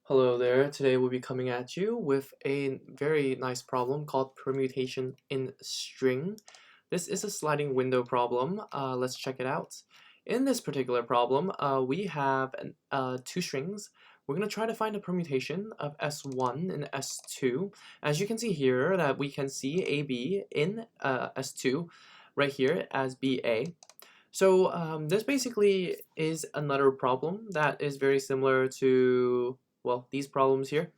Hello there. Today we'll be coming at you with a very nice problem called permutation in string. This is a sliding window problem. Let's check it out. In this particular problem, we have two strings. We're going to try to find a permutation of S1 and S2. As you can see here, that we can see AB in S2 right here as BA. So this basically is another problem that is very similar to these problems here.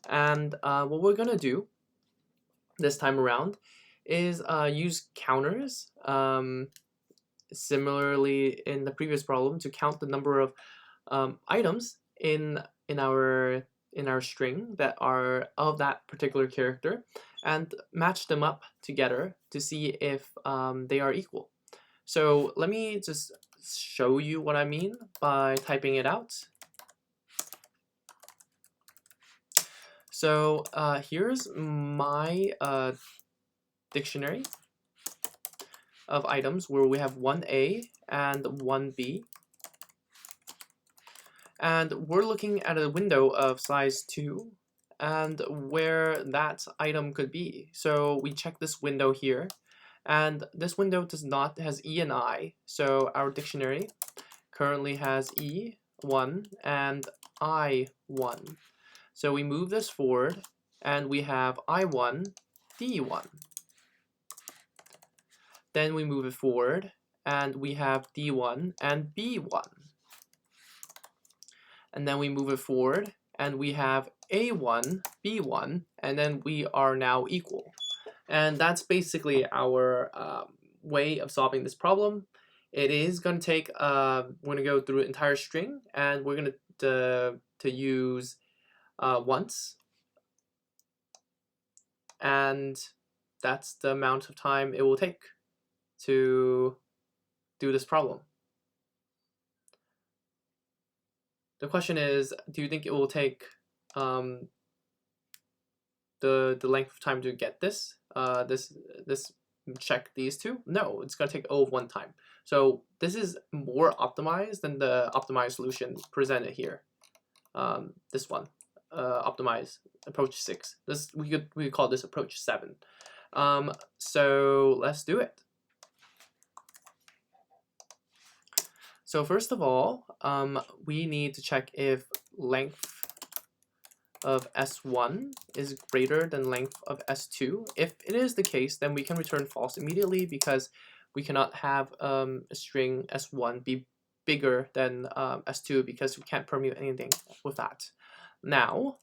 And what we're going to do this time around is use counters, similarly in the previous problem, to count the number of items in our string that are of that particular character and match them up together to see if they are equal. So let me just show you what I mean by typing it out. So here's my dictionary of items where we have 1A and 1B. And we're looking at a window of size 2 and where that item could be. So we check this window here. And this window has E and I. So our dictionary currently has E1 and I1. So we move this forward, and we have I1, D1. Then we move it forward, and we have D1 and B1. And then we move it forward, and we have A1, B1, and then we are now equal. And that's basically our way of solving this problem. It is going to take, we're going to go through an entire string, and we're going to use once, and that's the amount of time it will take to do this problem. The question is, do you think it will take the length of time to get this check these two? No, it's going to take all of one time. So this is more optimized than the optimized solution presented here. This one. Optimize approach 6. We could call this approach 7. So let's do it. So first of all, we need to check if length of S1 is greater than length of S2. If it is the case, then we can return false immediately because we cannot have a string S1 be bigger than S2 because we can't permute anything with that. Now,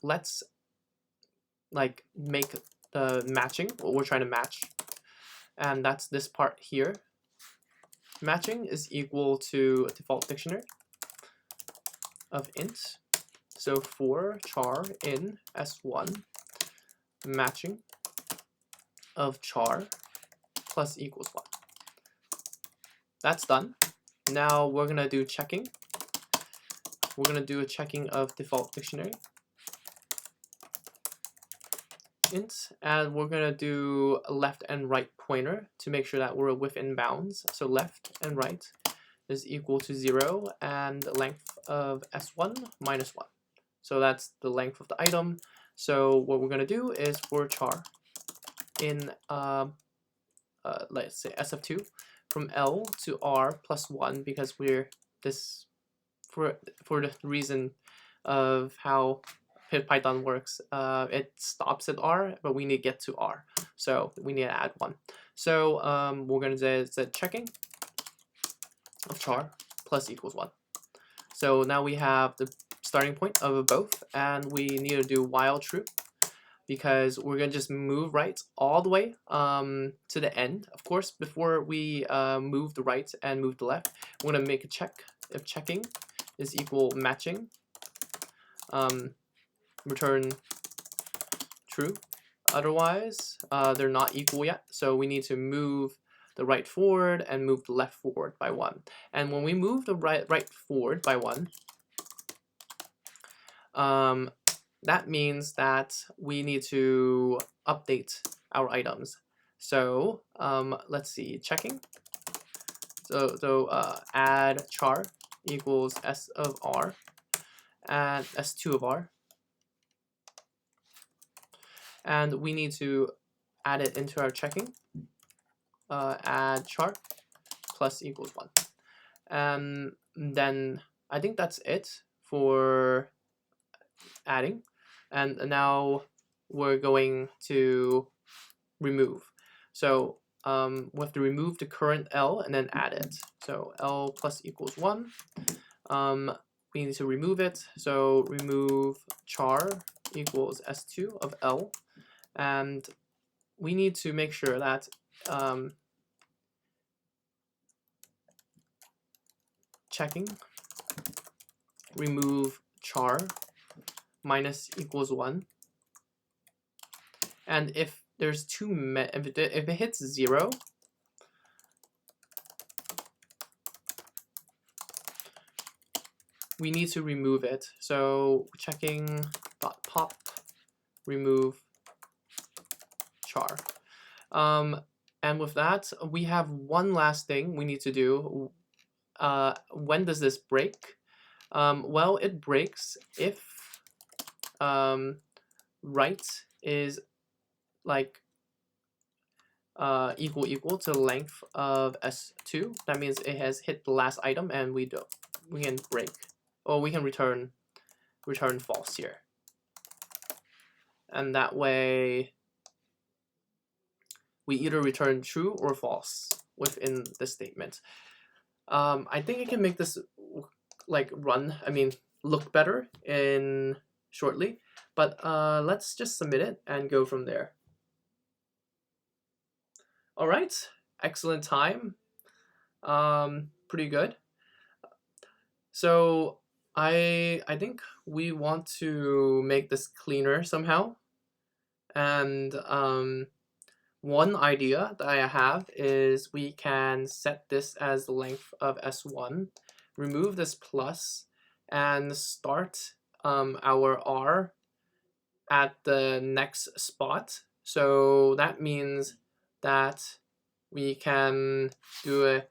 let's make the matching, what we're trying to match, and that's this part here. Matching is equal to a default dictionary of int. So for char in S1, matching of char plus equals 1. That's done. Now we're going to do checking. We're going to do a checking of default dictionary int, and we're going to do a left and right pointer to make sure that we're within bounds. So left and right is equal to 0, and length of S1 minus 1. So that's the length of the item. So what we're going to do is for char in let's say S of 2 from L to R plus 1, because we're this for the reason of how Python works, it stops at R, but we need to get to R, so we need to add 1. So we're going to say checking of char plus equals 1. So now we have the starting point of both, and we need to do while true because we're going to just move right all the way to the end. Of course, before we move the right and move the left, we're going to make a check if checking is equal matching, return true. Otherwise, they're not equal yet, so we need to move the right forward and move the left forward by 1. And when we move the right forward by 1, that means that we need to update our items. So let's see, checking. So add char equals S of R, and s2 of r, and we need to add it into our checking. Add chart plus equals 1. And then I think that's it for adding. And now we're going to remove. So we have to remove the current L and then add it. So L plus equals 1. We need to remove it. So remove char equals S2 of L. And we need to make sure that checking remove char minus equals 1. And if there's if it hits 0, we need to remove it. So checking dot pop remove char. And with that, we have one last thing we need to do. When does this break? Well, it breaks if right is like equal to the length of S2. That means it has hit the last item, and we can break, or we can return false here. And that way, we either return true or false within the statement. I think I can make this look better in shortly, but let's just submit it and go from there. All right, excellent time. Pretty good. So I think we want to make this cleaner somehow. And one idea that I have is we can set this as the length of S1, remove this plus, and start our R at the next spot. So that means that we can do a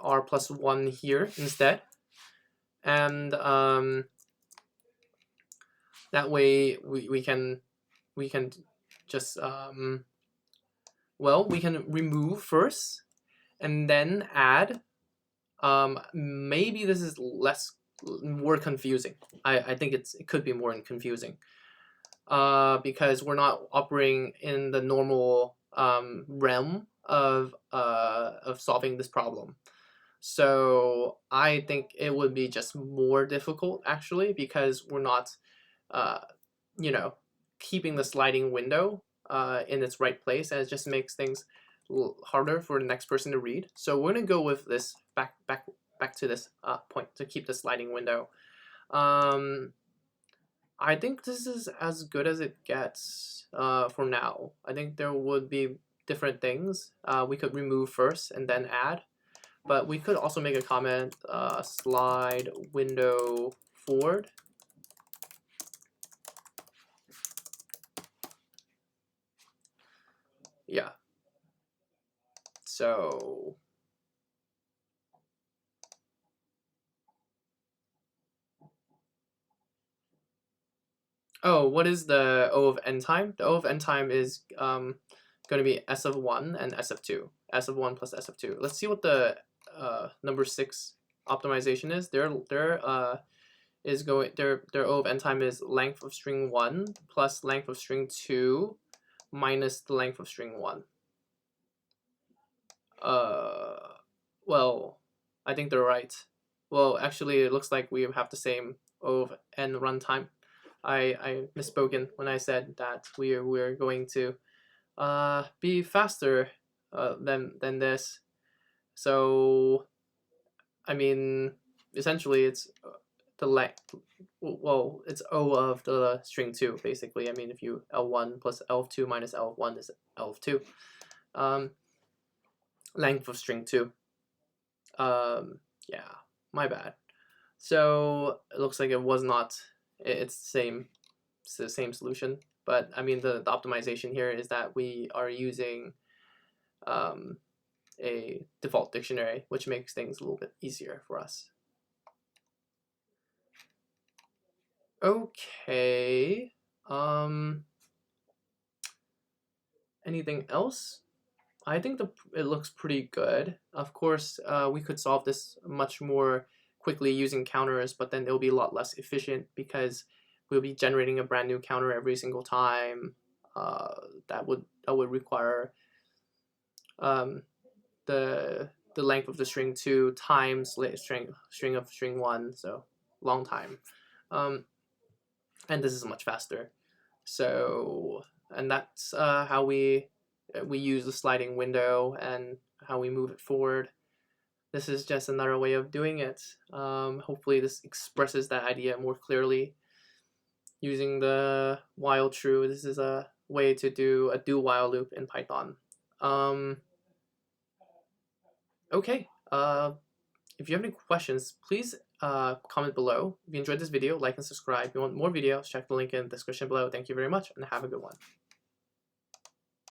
R plus 1 here instead. And that way we can just well, we can remove first and then add. Maybe this is more confusing. I think it could be more confusing because we're not operating in the normal realm of solving this problem. So I think it would be just more difficult actually, because we're not keeping the sliding window in its right place, and it just makes things harder for the next person to read. So we're gonna go with this back to this point to keep the sliding window. I think this is as good as it gets for now. I think there would be different things we could remove first and then add, but we could also make a comment, slide window forward. Yeah. So what is the O of n time? The O of n time is going to be S of 1 and S of 2. S of 1 plus S of 2. Let's see what the number 6 optimization is. Their O of n time is length of string 1 plus length of string 2 minus the length of string 1. Well, I think they're right. Well, actually, it looks like we have the same O of n runtime. I misspoken when I said that we're going to be faster than this. So I mean, essentially, it's the well, it's O of the string 2 basically. I mean, if you L1 plus L2 minus L1 is L2. Length of string 2. Yeah, my bad. So it looks like it was not. It's the same. It's the same solution. But I mean, the optimization here is that we are using a default dictionary, which makes things a little bit easier for us. Okay. Anything else? I think it looks pretty good. Of course, we could solve this much more quickly using counters, but then it'll be a lot less efficient because we'll be generating a brand new counter every single time. Uh, that would require um, the length of the string 2 times string of string 1, so long time. And this is much faster. So, and that's how we use the sliding window and how we move it forward. This is just another way of doing it. Hopefully this expresses that idea more clearly. Using the while true, this is a way to do a do while loop in Python. Okay, if you have any questions, please comment below. If you enjoyed this video, like and subscribe. If you want more videos, check the link in the description below. Thank you very much and have a good one.